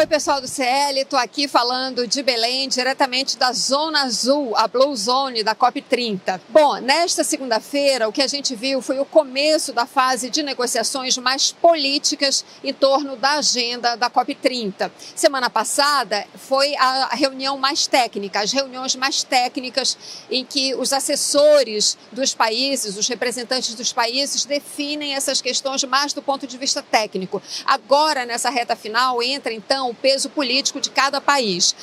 Oi, pessoal do CL, estou aqui falando de Belém, diretamente da Zona Azul, a Blue Zone da COP30. Bom, nesta segunda-feira, o que a gente viu foi o começo da fase de negociações mais políticas em torno da agenda da COP30. Semana passada foi a reunião mais técnica, as reuniões mais técnicas em que os assessores dos países, os representantes dos países definem essas questões mais do ponto de vista técnico. Agora, nessa reta final, entra então o peso político de cada país.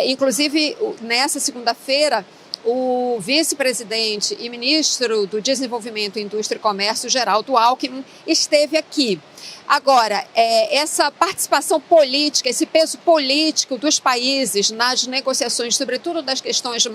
Inclusive, nessa segunda-feira, o vice-presidente e ministro do Desenvolvimento, Indústria e Comércio, Geraldo Alckmin, esteve aqui. Agora, essa participação política, esse peso político dos países nas negociações, sobretudo das questões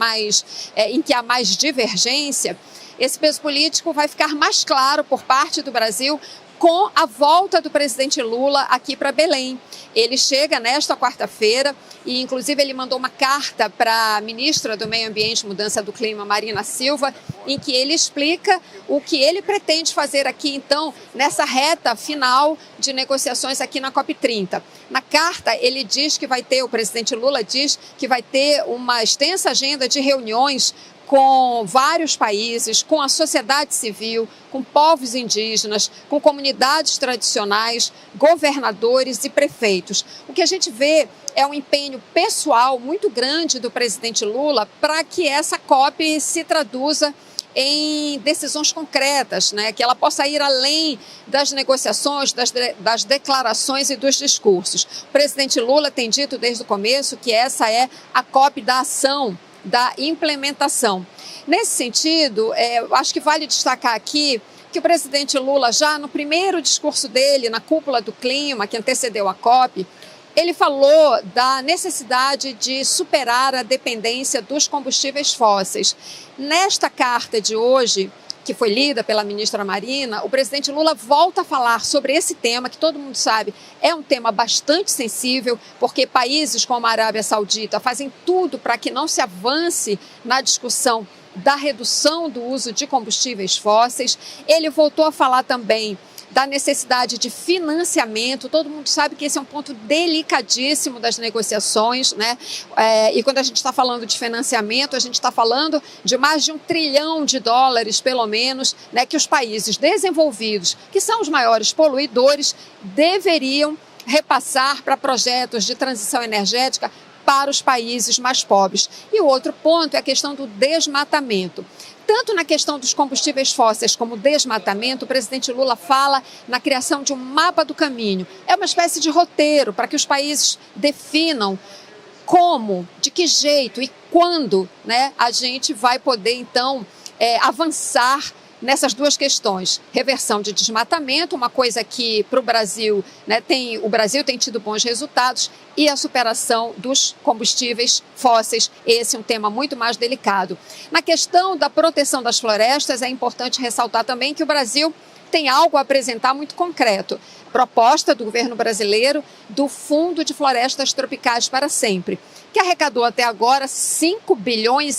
em que há mais divergência, esse peso político vai ficar mais claro por parte do Brasil com a volta do presidente Lula aqui para Belém. Ele chega nesta quarta-feira e, inclusive, ele mandou uma carta para a ministra do Meio Ambiente e Mudança do Clima, Marina Silva, em que ele explica o que ele pretende fazer aqui, então, nessa reta final de negociações aqui na COP30. Na carta, ele diz que o presidente Lula diz que vai ter uma extensa agenda de reuniões com vários países, com a sociedade civil, com povos indígenas, com comunidades tradicionais, governadores e prefeitos. O que a gente vê é um empenho pessoal muito grande do presidente Lula para que essa COP se traduza em decisões concretas, né? Que ela possa ir além das negociações, das declarações e dos discursos. O presidente Lula tem dito desde o começo que essa é a COP da ação, da implementação. Nesse sentido, acho que vale destacar aqui que o presidente Lula, já no primeiro discurso dele, na cúpula do clima, que antecedeu a COP, ele falou da necessidade de superar a dependência dos combustíveis fósseis. Nesta carta de hoje, que foi lida pela ministra Marina, o presidente Lula volta a falar sobre esse tema, que todo mundo sabe é um tema bastante sensível, porque países como a Arábia Saudita fazem tudo para que não se avance na discussão da redução do uso de combustíveis fósseis. Ele voltou a falar também da necessidade de financiamento. Todo mundo sabe que esse é um ponto delicadíssimo das negociações, né? E quando a gente está falando de financiamento, a gente está falando de mais de $1 trilhão, pelo menos, né, que os países desenvolvidos, que são os maiores poluidores, deveriam repassar para projetos de transição energética para os países mais pobres. E o outro ponto é a questão do desmatamento. Tanto na questão dos combustíveis fósseis como desmatamento, o presidente Lula fala na criação de um mapa do caminho. É uma espécie de roteiro para que os países definam como, de que jeito e quando, né, a gente vai poder, então, avançar nessas duas questões. Reversão de desmatamento, uma coisa que para o Brasil, né, o Brasil tem tido bons resultados, e a superação dos combustíveis fósseis. Esse é um tema muito mais delicado. Na questão da proteção das florestas, é importante ressaltar também que o Brasil tem algo a apresentar muito concreto. Proposta do governo brasileiro do Fundo de Florestas Tropicais para Sempre, que arrecadou até agora $5,5 bilhões,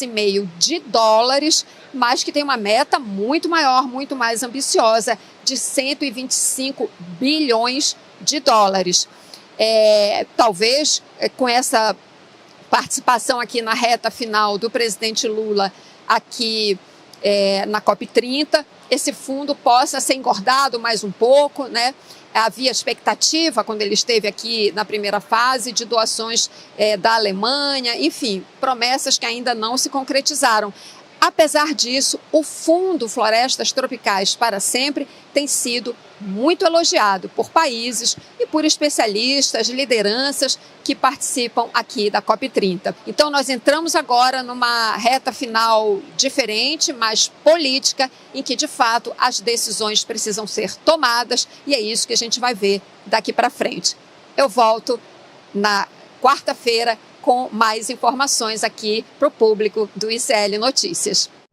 mas que tem uma meta muito maior, muito mais ambiciosa, de $125 bilhões. Talvez com essa participação aqui na reta final do presidente Lula aqui na COP30, esse fundo possa ser engordado mais um pouco, né? Havia expectativa, quando ele esteve aqui na primeira fase, de doações da Alemanha, enfim, promessas que ainda não se concretizaram. Apesar disso, o Fundo Florestas Tropicais para Sempre tem sido muito elogiado por países e por especialistas, lideranças que participam aqui da COP30. Então, nós entramos agora numa reta final diferente, mais política, em que, de fato, as decisões precisam ser tomadas e é isso que a gente vai ver daqui para frente. Eu volto na quarta-feira com mais informações aqui para o público do ICL Notícias.